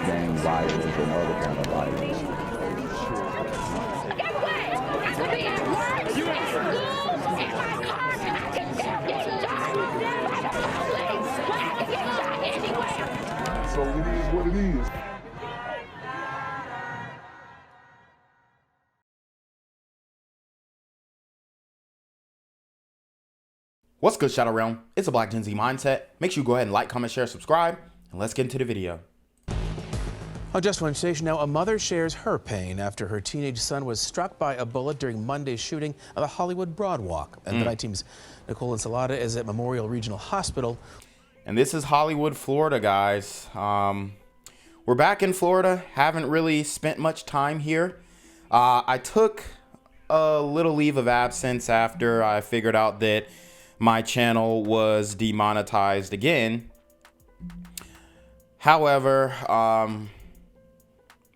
gang violence and other kind of violence. Get away! I could be at work, at school, in my car, I can still get shot by the police, but I can get shot anywhere. So it is what it is. What's good, Shadow Realm? It's a Black Gen Z Mindset. Make sure you go ahead and like, comment, share, subscribe, and let's get into the video. On Just One Station now, a mother shares her pain after her teenage son was struck by a bullet during Monday's shooting of the Hollywood Broadwalk. And the night team's Nicole Ensalada is at Memorial Regional Hospital. And this is Hollywood, Florida, guys. We're back in Florida. Haven't really spent much time here. I took a little leave of absence after I figured out that my channel was demonetized again. However,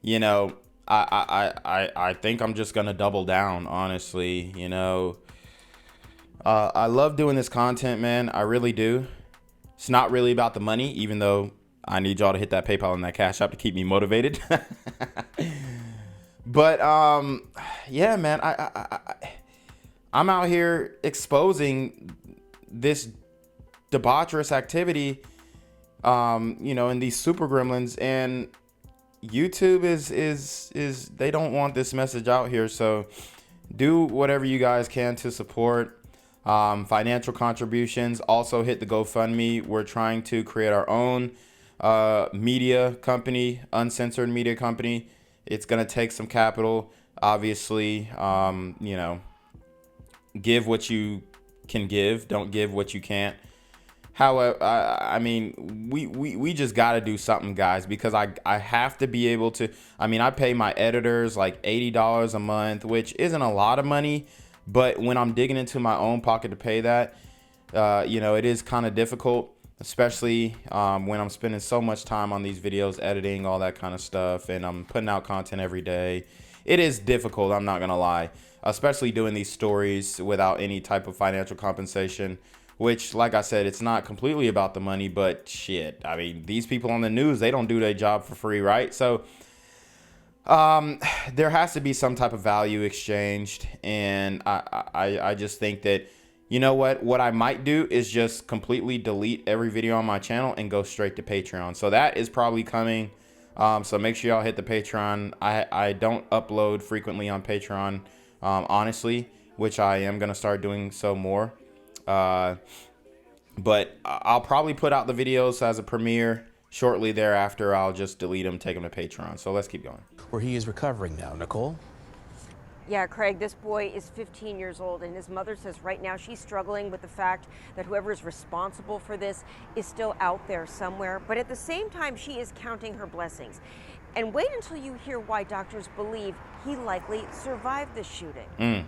you know, I think I'm just gonna double down, honestly. You know, I love doing this content, man. I really do. It's not really about the money, even though I need y'all to hit that PayPal and that Cash App to keep me motivated. But yeah, man, I'm out here exposing this debaucherous activity, you know, in these super gremlins, and YouTube is they don't want this message out here. So do whatever you guys can to support. Financial contributions. Also hit the GoFundMe. We're trying to create our own media company, uncensored media company. It's gonna take some capital, obviously. You know, give what you can give, don't give what you can't. However, I mean, we just got to do something, guys, because I have to be able to. I mean, I pay my editors like $80 a month, which isn't a lot of money, but when I'm digging into my own pocket to pay that, you know, it is kind of difficult, especially when I'm spending so much time on these videos, editing, all that kind of stuff, and I'm putting out content every day. It is difficult, I'm not gonna lie, especially doing these stories without any type of financial compensation, which, like I said, it's not completely about the money, but shit, I mean, these people on the news, they don't do their job for free, right? So there has to be some type of value exchanged, and I just think that, you know what I might do is just completely delete every video on my channel and go straight to Patreon. So that is probably coming. So make sure y'all hit the Patreon. I don't upload frequently on Patreon, honestly, which I am going to start doing so more. But I'll probably put out the videos as a premiere. Shortly thereafter, I'll just delete them, take them to Patreon. So let's keep going. Where he is recovering now. Nicole? Yeah, Craig, this boy is 15 years old, and his mother says right now she's struggling with the fact that whoever is responsible for this is still out there somewhere. But at the same time, she is counting her blessings. And wait until you hear why doctors believe he likely survived the shooting.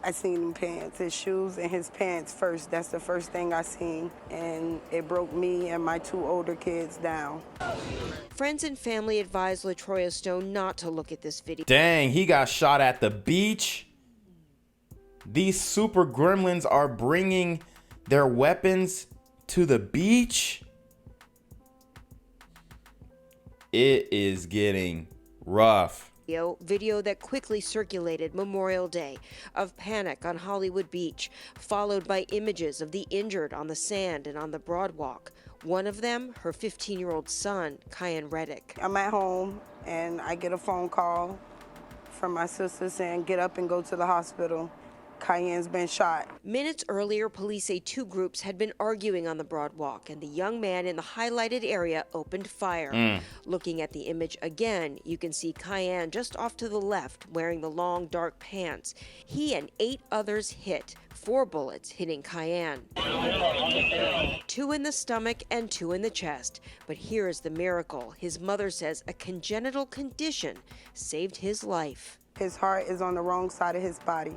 I seen him pants, his shoes and his pants first. That's the first thing I seen, and it broke me and my two older kids down. Friends and family advised LaTroya Stone not to look at this video. Dang, he got shot at the beach. These super gremlins are bringing their weapons to the beach. It is getting rough. Video that quickly circulated Memorial Day of panic on Hollywood Beach, followed by images of the injured on the sand and on the Broadwalk. One of them, her 15-year-old son, Kyan Reddick. I'm at home and I get a phone call from my sister saying, get up and go to the hospital. Kyan's been shot. Minutes earlier, police say two groups had been arguing on the Broadwalk, and the young man in the highlighted area opened fire. Looking at the image again, you can see Kyan just off to the left, wearing the long, dark pants. He and 8 others hit, 4 bullets hitting Kyan. 2 in the stomach and 2 in the chest. But here is the miracle. His mother says a congenital condition saved his life. His heart is on the wrong side of his body.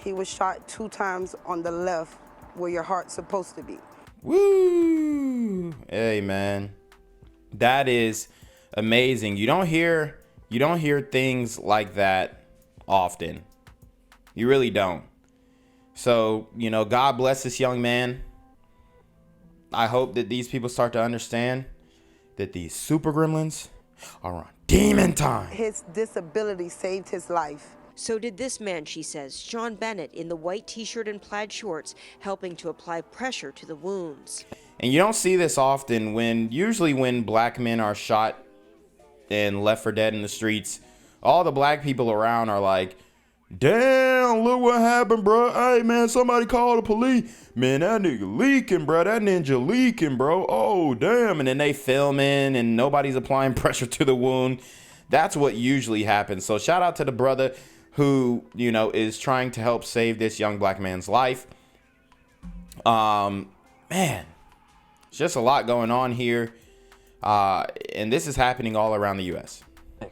He was shot 2 times on the left where your heart's supposed to be. Woo! Hey, man, that is amazing. You don't hear things like that often. You really don't. So, you know, God bless this young man. I hope that these people start to understand that these super gremlins are on demon time. His disability saved his life. So did this man, she says, Sean Bennett, in the white t-shirt and plaid shorts, helping to apply pressure to the wounds. And you don't see this often usually when black men are shot and left for dead in the streets, all the black people around are like, damn, look what happened, bro. Hey, man, somebody call the police. Man, that nigga leaking, bro. That ninja leaking, bro. Oh, damn. And then they filming and nobody's applying pressure to the wound. That's what usually happens. So shout out to the brother who, you know, is trying to help save this young black man's life. Man, it's just a lot going on here. And this is happening all around the U.S.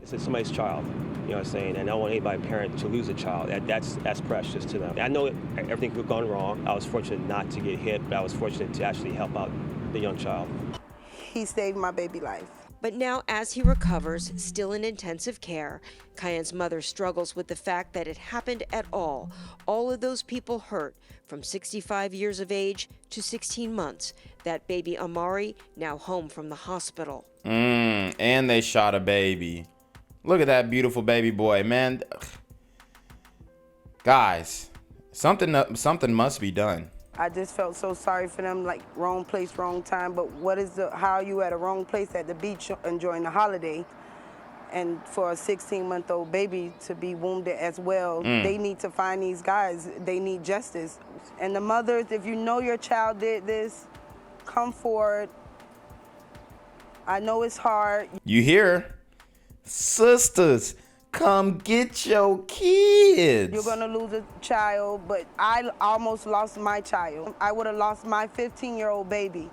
It's somebody's child, you know what I'm saying? And I don't want anybody parent to lose a child. That's precious to them. I know everything could have gone wrong. I was fortunate not to get hit, but I was fortunate to actually help out the young child. He saved my baby life. But now, as he recovers, still in intensive care, Cayenne's mother struggles with the fact that it happened at all. All of those people hurt, from 65 years of age to 16 months. That baby Amari, now home from the hospital. And they shot a baby. Look at that beautiful baby boy, man. Guys, something must be done. I just felt so sorry for them, like wrong place, wrong time. But how are you at a wrong place at the beach enjoying the holiday? And for a 16-month-old baby to be wounded as well, they need to find these guys. They need justice. And the mothers, if you know your child did this, come forward. I know it's hard. You hear? Sisters, come get your kids. You're gonna lose a child, but I almost lost my child. I would have lost my 15-year-old baby.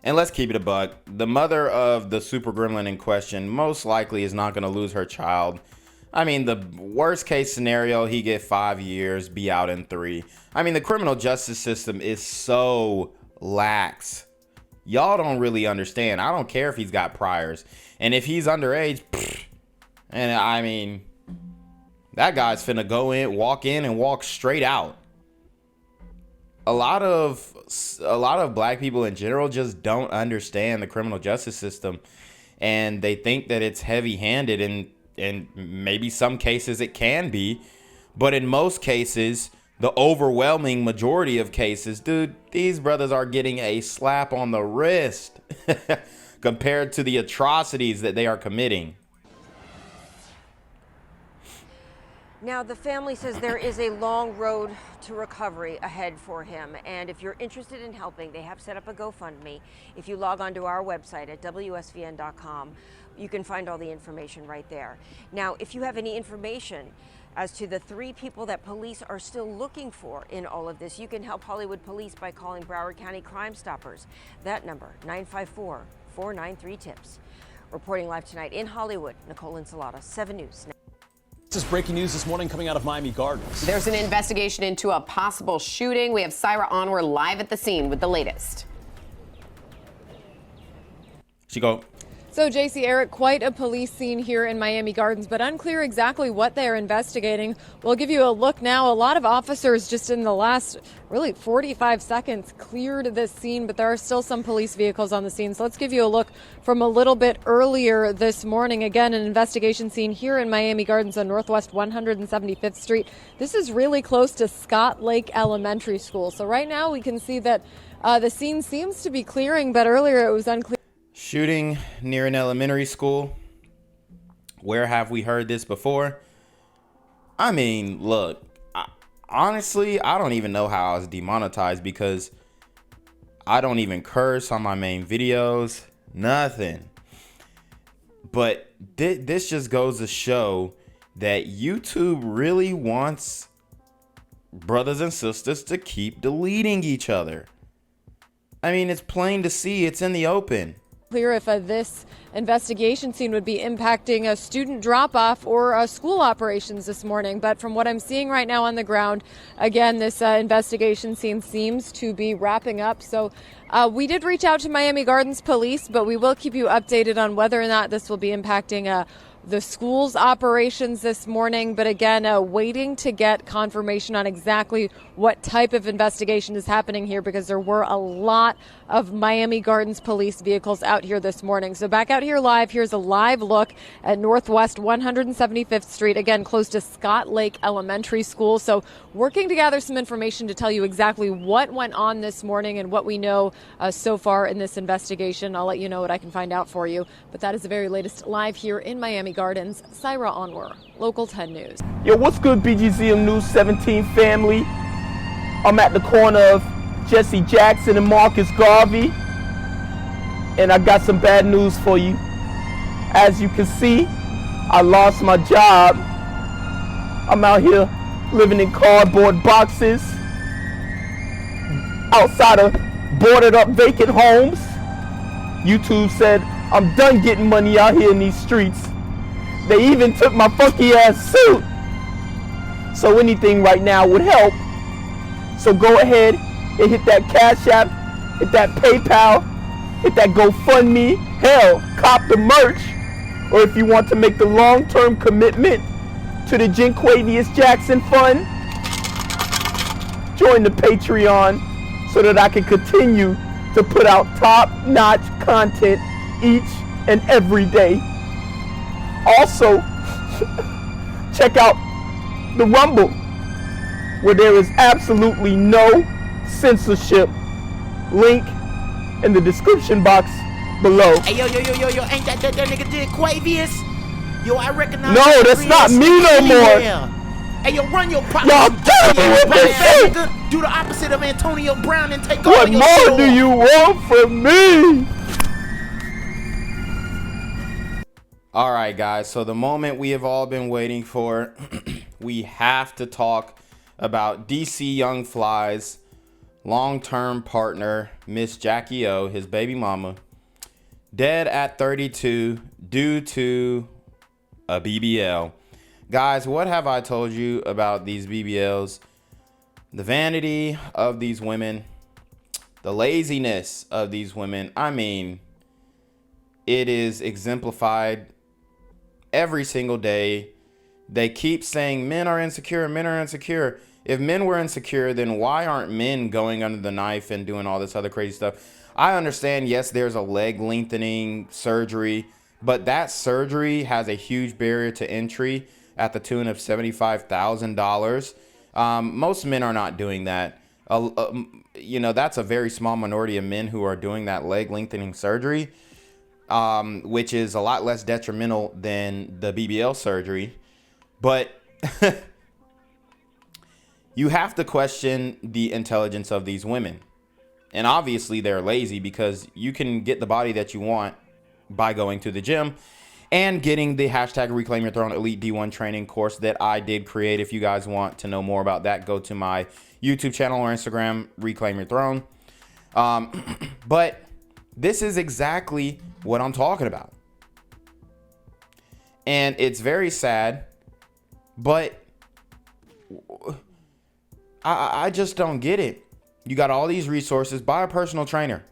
And let's keep it a buck. The mother of the super gremlin in question most likely is not gonna lose her child. I mean, the worst case scenario, he get 5 years, be out in 3. I mean, the criminal justice system is so lax. Y'all don't really understand. I don't care if he's got priors. And if he's underage, and I mean, that guy's finna go in, walk in, and walk straight out. A lot of black people in general just don't understand the criminal justice system, and they think that it's heavy-handed, and maybe some cases it can be, but in most cases, the overwhelming majority of cases, dude, these brothers are getting a slap on the wrist compared to the atrocities that they are committing. Now, the family says there is a long road to recovery ahead for him. And if you're interested in helping, they have set up a GoFundMe. If you log on to our website at WSVN.com, you can find all the information right there. Now, if you have any information as to the 3 people that police are still looking for in all of this, you can help Hollywood Police by calling Broward County Crime Stoppers. That number, 954-493-TIPS. Reporting live tonight in Hollywood, Nicole Ensalada, 7 News. This is breaking news this morning coming out of Miami Gardens. There's an investigation into a possible shooting. We have Syra Onwer live at the scene with the latest. She go. So, JC, Eric, quite a police scene here in Miami Gardens, but unclear exactly what they are investigating. We'll give you a look now. A lot of officers just in the last, really, 45 seconds cleared this scene, but there are still some police vehicles on the scene. So let's give you a look from a little bit earlier this morning. Again, an investigation scene here in Miami Gardens on Northwest 175th Street. This is really close to Scott Lake Elementary School. So right now we can see that the scene seems to be clearing, but earlier it was unclear. Shooting near an elementary school. Where have we heard this before? I mean, look, honestly, I don't even know how I was demonetized because I don't even curse on my main videos. Nothing. But this just goes to show that YouTube really wants brothers and sisters to keep deleting each other. I mean, it's plain to see. It's in the open. Clear if this investigation scene would be impacting a student drop-off or school operations this morning. But from what I'm seeing right now on the ground, again, this investigation scene seems to be wrapping up. So we did reach out to Miami Gardens Police, but we will keep you updated on whether or not this will be impacting the school's operations this morning. But again, waiting to get confirmation on exactly what type of investigation is happening here, because there were a lot of Miami Gardens police vehicles out here this morning. So back out here live, here's a live look at Northwest 175th Street, again, close to Scott Lake Elementary School. So working to gather some information to tell you exactly what went on this morning and what we know so far in this investigation. I'll let you know what I can find out for you. But that is the very latest live here in Miami Gardens. Syra Onwer, Local 10 News. Yo, what's good, BGZM News 17 family? I'm at the corner of Jesse Jackson and Marcus Garvey, and I got some bad news for you. As you can see, I lost my job. I'm out here living in cardboard boxes outside of boarded up vacant homes. YouTube said I'm done getting money out here in these streets. They even took my funky ass suit. So anything right now would help. So go ahead and hit that Cash App, hit that PayPal, hit that GoFundMe. Hell, cop the merch. Or if you want to make the long-term commitment to the Jinquavius Jackson Fund, join the Patreon so that I can continue to put out top-notch content each and every day. Also, check out the Rumble, where there is absolutely no censorship. Link in the description box below. Hey, yo, ain't that nigga Jinquavius? Yo, I recognize. No, that's not me no more. Hey, yo, run your pocket. Y'all get me with this shit. Do the opposite of Antonio Brown and take What all your more do you want from me? All right, guys. So the moment we have all been waiting for, we have to talk about DC Young Fly's long-term partner, Miss Jacky O, his baby mama, dead at 32 due to a BBL. Guys, what have I told you about these BBLs? The vanity of these women, the laziness of these women. I mean, it is exemplified every single day. They keep saying men are insecure, men are insecure. If men were insecure, then why aren't men going under the knife and doing all this other crazy stuff? I understand, yes, there's a leg lengthening surgery, but that surgery has a huge barrier to entry at the tune of $75,000. Most men are not doing that. You know, that's a very small minority of men who are doing that leg lengthening surgery, which is a lot less detrimental than the BBL surgery. But you have to question the intelligence of these women. And obviously they're lazy, because you can get the body that you want by going to the gym and getting the hashtag Reclaim Your Throne Elite D1 training course that I did create. If you guys want to know more about that, go to my YouTube channel or Instagram, Reclaim Your Throne. But this is exactly what I'm talking about. And it's very sad, but I just don't get it. You got all these resources. Buy a personal trainer.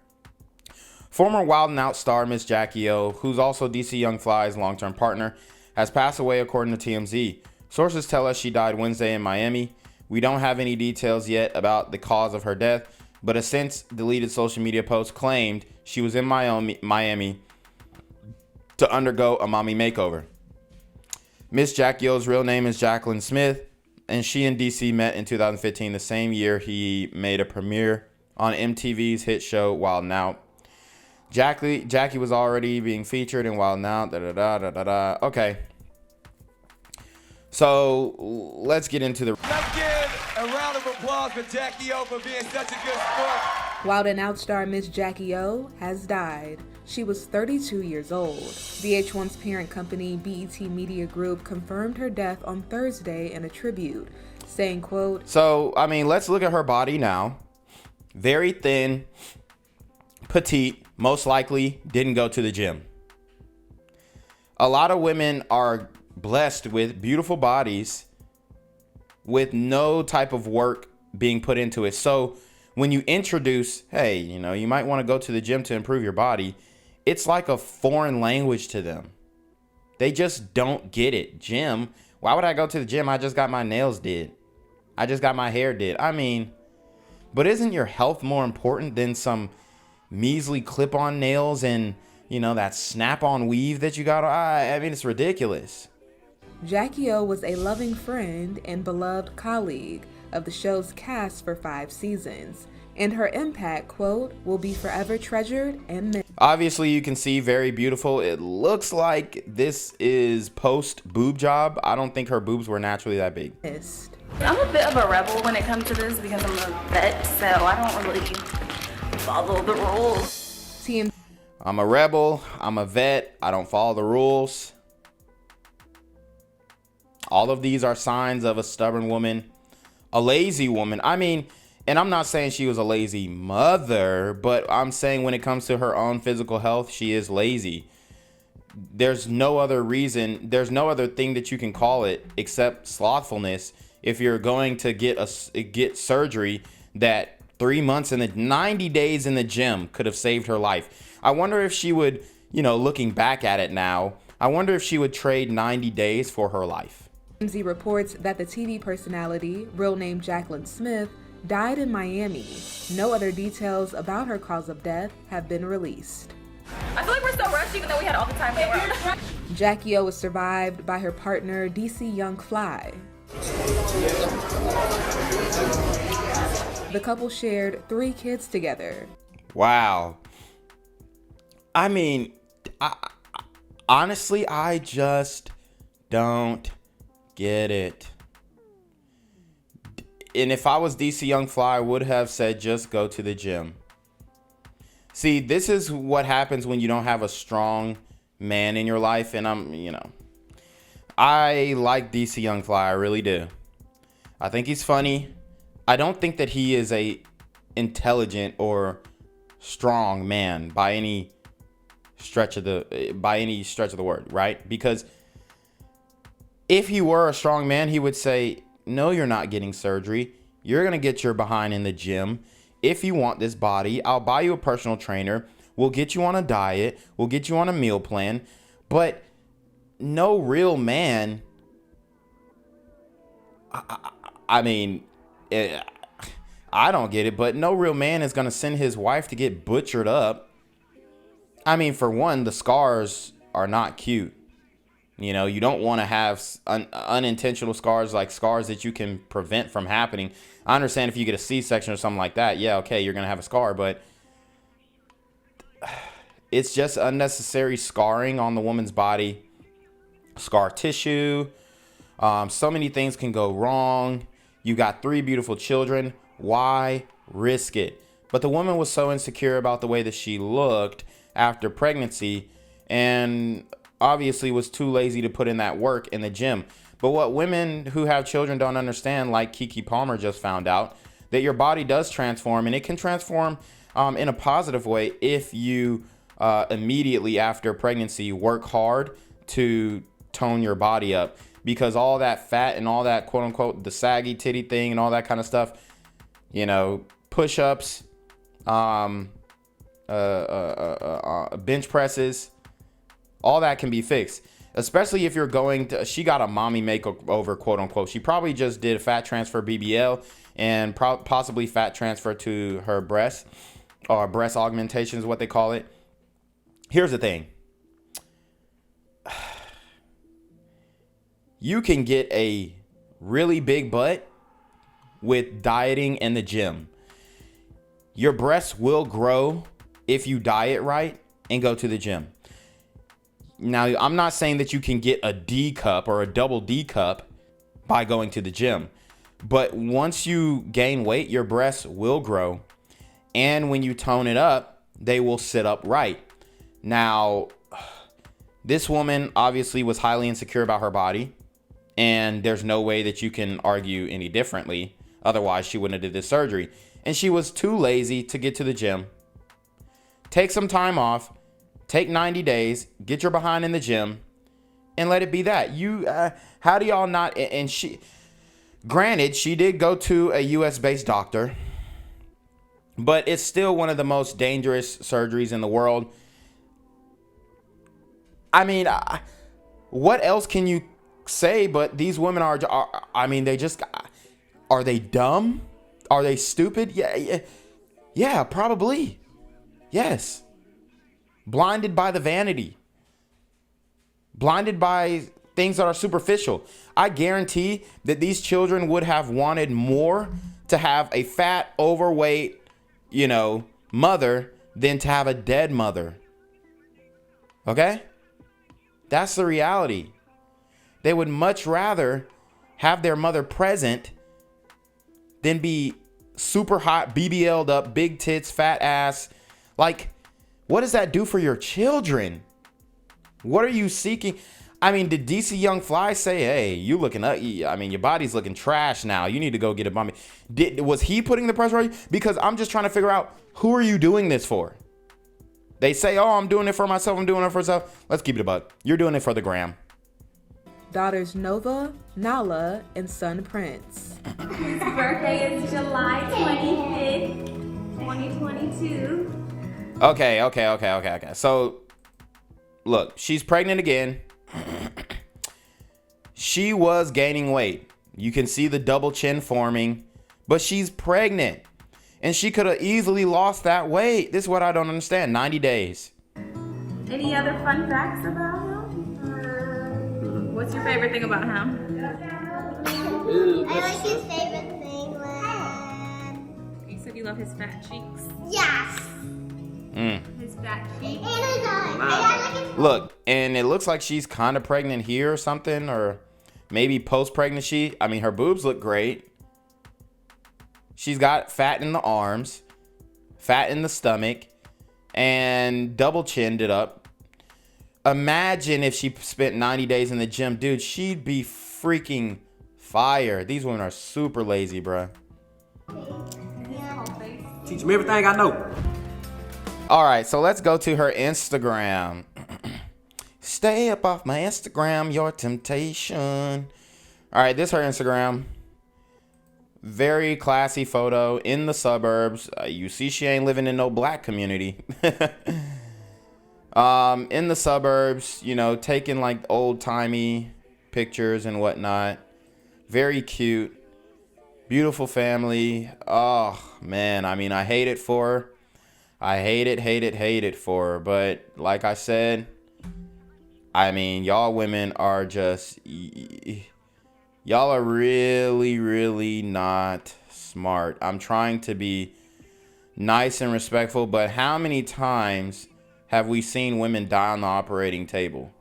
Former Wild 'N Out star Miss Jacky O, who's also DC Young Fly's long-term partner, has passed away according to TMZ. Sources tell us she died Wednesday in Miami. We don't have any details yet about the cause of her death, but a since deleted social media post claimed she was in Miami to undergo a mommy makeover. Miss Jacky O's real name is Jacqueline Smith, and she and DC met in 2015, the same year he made a premiere on MTV's hit show Wild 'N Out. Jacky was already being featured in Wild 'N Out. Okay. So let's get into the. Let's give a round of applause for Jacky O for being such a good sport. Wild 'N Out star Miss Jacky O has died. She was 32 years old. VH1's parent company, BET Media Group, confirmed her death on Thursday in a tribute, saying, quote, So, I mean, let's look at her body now. Very thin, petite, most likely didn't go to the gym. A lot of women are blessed with beautiful bodies with no type of work being put into it. So when you introduce, hey, you know, you might want to go to the gym to improve your body, it's like a foreign language to them. They just don't get it. Gym? Why would I go to the gym? I just got my nails did. I just got my hair did. I mean, but isn't your health more important than some measly clip-on nails and, you know, that snap-on weave that you got? I mean, it's ridiculous. Jacky O was a loving friend and beloved colleague of the show's cast for 5 seasons, and her impact, quote, will be forever treasured and missed. Obviously, you can see very beautiful. It looks like this is post-boob job. I don't think her boobs were naturally that big. I'm a bit of a rebel when it comes to this because I'm a vet, so I don't really follow the rules. I'm a rebel. I'm a vet. I don't follow the rules. All of these are signs of a stubborn woman, a lazy woman. I mean, and I'm not saying she was a lazy mother, but I'm saying when it comes to her own physical health, she is lazy. There's no other reason. There's no other thing that you can call it except slothfulness. If you're going to get surgery that 3 months and 90 days in the gym could have saved her life. I wonder if she would, you know, looking back at it now, I wonder if she would trade 90 days for her life. TMZ reports that the TV personality, real name Jacqueline Smith, died in Miami. No other details about her cause of death have been released. I feel like we're so rushed even though we had all the time in the world. Jacky O was survived by her partner, DC Young Fly. The couple shared 3 kids together. Wow. I mean, honestly, I just don't get it. And if I was DC Young Fly, I would have said just go to the gym. See, this is what happens when you don't have a strong man in your life. And I like DC Young Fly, I really do. I think he's funny. I don't think that he is a intelligent or strong man by any stretch of the word, right? Because if he were a strong man, he would say, no, you're not getting surgery. You're going to get your behind in the gym. If you want this body, I'll buy you a personal trainer. We'll get you on a diet. We'll get you on a meal plan. But no real man, I mean, I don't get it, but no real man is going to send his wife to get butchered up. I mean, for one, the scars are not cute. You know, you don't want to have unintentional scars, like scars that you can prevent from happening. I understand if you get a C-section or something like that. Yeah, okay, you're going to have a scar, but it's just unnecessary scarring on the woman's body. Scar tissue. So many things can go wrong. You got 3 beautiful children. Why risk it? But the woman was so insecure about the way that she looked after pregnancy, and obviously was too lazy to put in that work in the gym. But what women who have children don't understand, like Keke Palmer just found out, that your body does transform, and it can transform in a positive way if you immediately after pregnancy work hard to tone your body up. Because all that fat and all that quote unquote the saggy titty thing and all that kind of stuff, you know, push-ups, bench presses, all that can be fixed. Especially if you're going to, she got a mommy makeover, quote unquote. She probably just did a fat transfer BBL and possibly fat transfer to her breast, or breast augmentation is what they call it. Here's the thing. You can get a really big butt with dieting and the gym. Your breasts will grow if you diet right and go to the gym. Now, I'm not saying that you can get a D cup or a double D cup by going to the gym. But once you gain weight, your breasts will grow. And when you tone it up, they will sit up right. Now, this woman obviously was highly insecure about her body. And there's no way that you can argue any differently. Otherwise, she wouldn't have did this surgery. And she was too lazy to get to the gym. Take some time off. Take 90 days. Get your behind in the gym. And let it be that. How do y'all not... And she... Granted, she did go to a US-based doctor. But it's still one of the most dangerous surgeries in the world. I mean... What else can you say? But these women are I mean, are they dumb? Are they stupid? Yeah, probably. Yes. Blinded by the vanity. Blinded by things that are superficial. I guarantee that these children would have wanted more to have a fat, overweight, mother than to have a dead mother. Okay? That's the reality. They would much rather have their mother present than be super hot, BBL'd up, big tits, fat ass. Like, what does that do for your children? What are you seeking? I mean, did DC Young Fly say, hey, you looking up? I mean, your body's looking trash now. You need to go get a mommy. Was he putting the pressure on you? Because I'm just trying to figure out, who are you doing this for? They say, oh, I'm doing it for myself. I'm doing it for myself. Let's keep it a buck. You're doing it for the gram. Daughters Nova, Nala, and son Prince. His birthday is July 25th, 2022. Okay. So, look, she's pregnant again. She was gaining weight. You can see the double chin forming, but she's pregnant. And she could have easily lost that weight. This is what I don't understand. 90 days. Any other fun facts about him? What's your favorite thing about him? I like his favorite thing when... You said you love his fat cheeks? Yes! His fat cheeks. Look, and it looks like she's kind of pregnant here or something, or maybe post-pregnancy. I mean, her boobs look great. She's got fat in the arms, fat in the stomach, and double chinned it up. Imagine if she spent 90 days in the gym. Dude, she'd be freaking fire. These women are super lazy, bruh. Teach me everything I know. All right, so let's go to her Instagram. Stay up off my Instagram, your temptation. All right, this is her Instagram. Very classy photo in the suburbs. You see she ain't living in no black community. In the suburbs, taking like old-timey pictures and whatnot. Very cute. Beautiful family. Oh, man. I mean, I hate it for her. I hate it for her. But like I said, I mean, y'all women are just... Y'all are really, really not smart. I'm trying to be nice and respectful, but how many times have we seen women die on the operating table?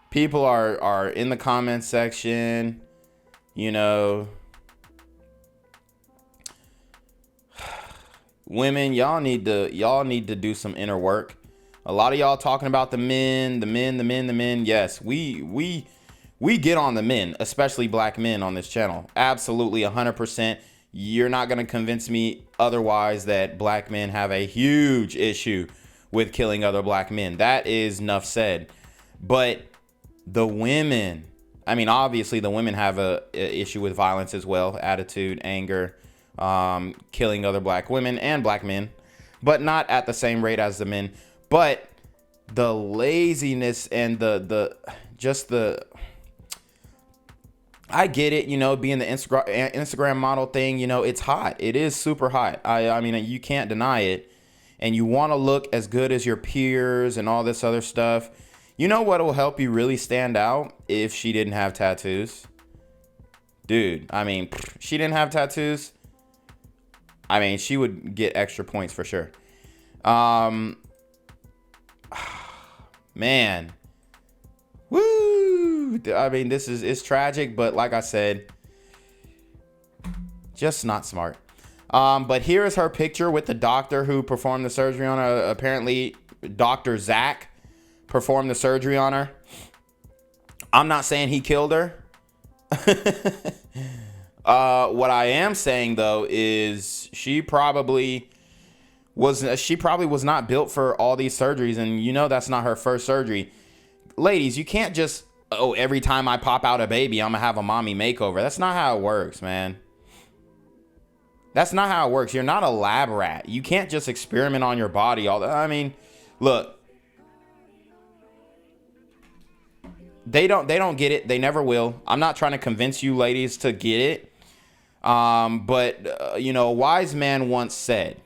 People are in the comment section, women, y'all need to do some inner work. A lot of y'all talking about the men. Yes, we get on the men, especially black men on this channel. Absolutely 100%. You're not going to convince me otherwise that black men have a huge issue with killing other black men. That is enough said. But the women, I mean, obviously the women have a issue with violence as well. Attitude, anger, killing other black women and black men, but not at the same rate as the men. But the laziness and the I get it, being the Instagram model thing, it's hot. It is super hot. I mean, you can't deny it. And you want to look as good as your peers and all this other stuff. You know what will help you really stand out? If she didn't have tattoos. Dude, I mean, she didn't have tattoos. I mean, she would get extra points for sure. Man. Woo! I mean, it's tragic, but like I said, just not smart. But here is her picture with the doctor who performed the surgery on her. Apparently, Dr. Zach performed the surgery on her. I'm not saying he killed her. What I am saying though is she probably was not built for all these surgeries, and that's not her first surgery. Ladies, you can't just, every time I pop out a baby, I'm gonna have a mommy makeover. That's not how it works, man. That's not how it works. You're not a lab rat. You can't just experiment on your body all the, I mean, look. they don't get it. They never will. I'm not trying to convince you ladies to get it. But you know, a wise man once said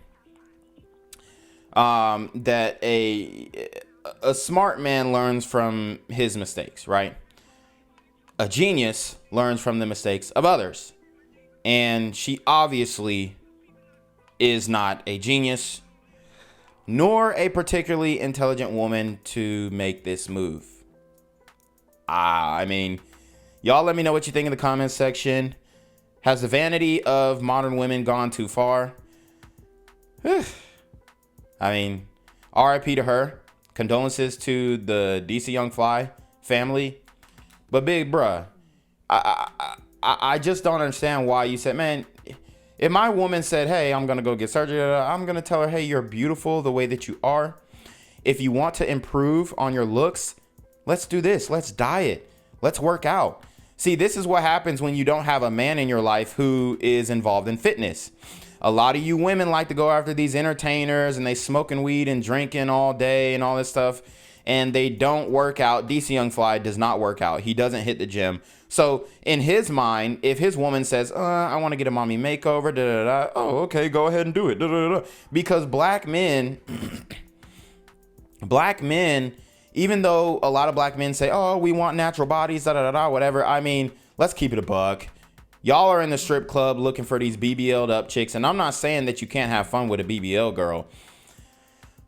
that a smart man learns from his mistakes, right? A genius learns from the mistakes of others. And she obviously is not a genius, nor a particularly intelligent woman to make this move. I mean, y'all let me know what you think in the comments section. Has the vanity of modern women gone too far? I mean, RIP to her. Condolences to the DC Young Fly family. But big bruh, I just don't understand why you said, man, if my woman said, hey, I'm going to go get surgery, I'm going to tell her, hey, you're beautiful the way that you are. If you want to improve on your looks, let's do this. Let's diet. Let's work out. See, this is what happens when you don't have a man in your life who is involved in fitness. A lot of you women like to go after these entertainers and they smoking weed and drinking all day and all this stuff, and they don't work out. DC Young Fly does not work out. He doesn't hit the gym. So in his mind, if his woman says, I want to get a mommy makeover, oh, okay, go ahead and do it. Because black men, even though a lot of black men say, oh, we want natural bodies, whatever. I mean, let's keep it a buck. Y'all are in the strip club looking for these BBL'd up chicks. And I'm not saying that you can't have fun with a BBL girl,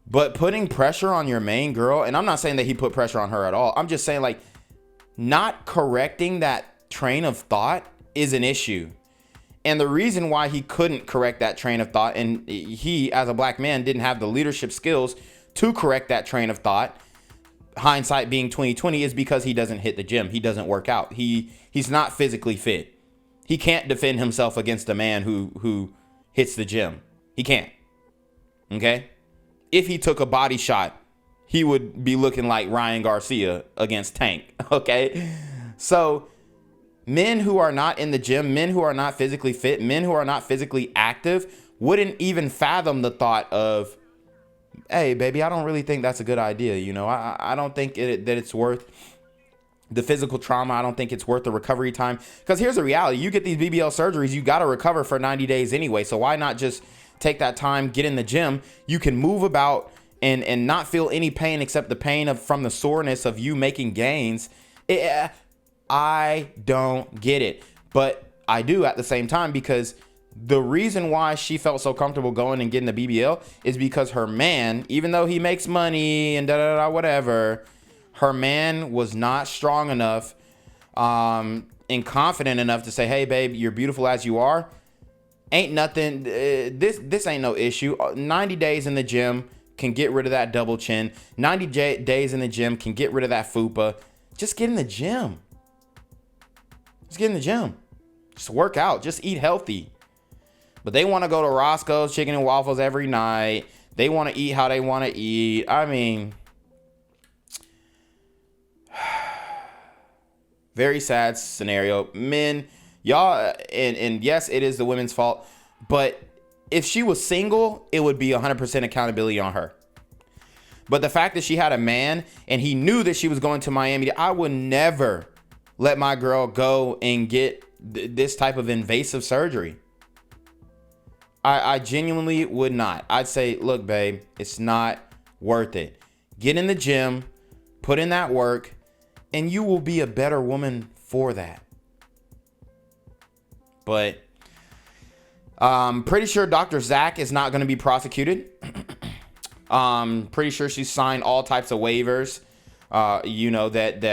but putting pressure on your main girl, and I'm not saying that he put pressure on her at all. I'm just saying, like, not correcting that train of thought is an issue. And the reason why he couldn't correct that train of thought, and he, as a black man, didn't have the leadership skills to correct that train of thought, hindsight being 2020, is because he doesn't hit the gym. He doesn't work out. He's not physically fit. He can't defend himself against a man who hits the gym. He can't. Okay? If he took a body shot, he would be looking like Ryan Garcia against Tank. Okay? So men who are not in the gym, men who are not physically fit, men who are not physically active wouldn't even fathom the thought of, hey, baby, I don't really think that's a good idea. You know, I don't think that it's worth the physical trauma. I don't think it's worth the recovery time. Because here's the reality. You get these BBL surgeries, you got to recover for 90 days anyway. So why not just take that time, get in the gym? You can move about and not feel any pain except the pain from the soreness of you making gains. I don't get it. But I do at the same time, because the reason why she felt so comfortable going and getting the BBL is because her man, even though he makes money and whatever, her man was not strong enough and confident enough to say, hey, babe, you're beautiful as you are. Ain't nothing. This ain't no issue. 90 days in the gym can get rid of that double chin. 90 days in the gym can get rid of that fupa. Just get in the gym. Just get in the gym. Just work out. Just eat healthy. But they want to go to Roscoe's Chicken and Waffles every night. They want to eat how they want to eat. I mean, very sad scenario. Men, y'all, and yes, it is the women's fault, but if she was single, it would be 100% accountability on her. But the fact that she had a man and he knew that she was going to Miami, I would never let my girl go and get this type of invasive surgery. I genuinely would not. I'd say, look, babe, it's not worth it. Get in the gym, put in that work, and you will be a better woman for that. But pretty sure Dr. Zach is not going to be prosecuted. Pretty sure she signed all types of waivers, you know, that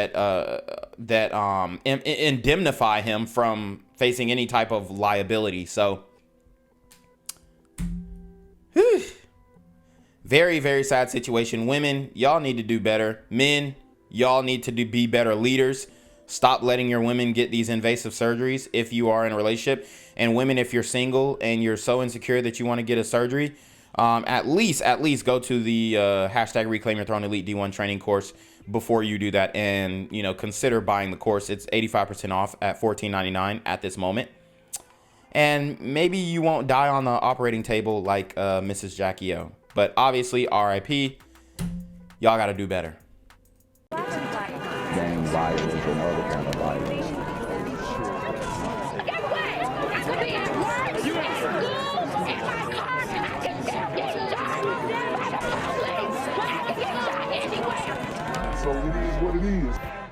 indemnify him from facing any type of liability. So very, very sad situation. Women, y'all need to do better. Men, y'all need to be better leaders. Stop letting your women get these invasive surgeries if you are in a relationship. And women, if you're single and you're so insecure that you want to get a surgery, at least go to the hashtag Reclaim Your Throne Elite D1 training course before you do that. And, you know, consider buying the course. It's 85% off at $14.99 at this moment. And maybe you won't die on the operating table like Mrs. Jacky O. But obviously, RIP, y'all got to do better. Gang. violence and other kind of violence. Guess what? I could be at work, at school, in my car, and I can still get shot by the police. But I can get shot anywhere. So it is what it is.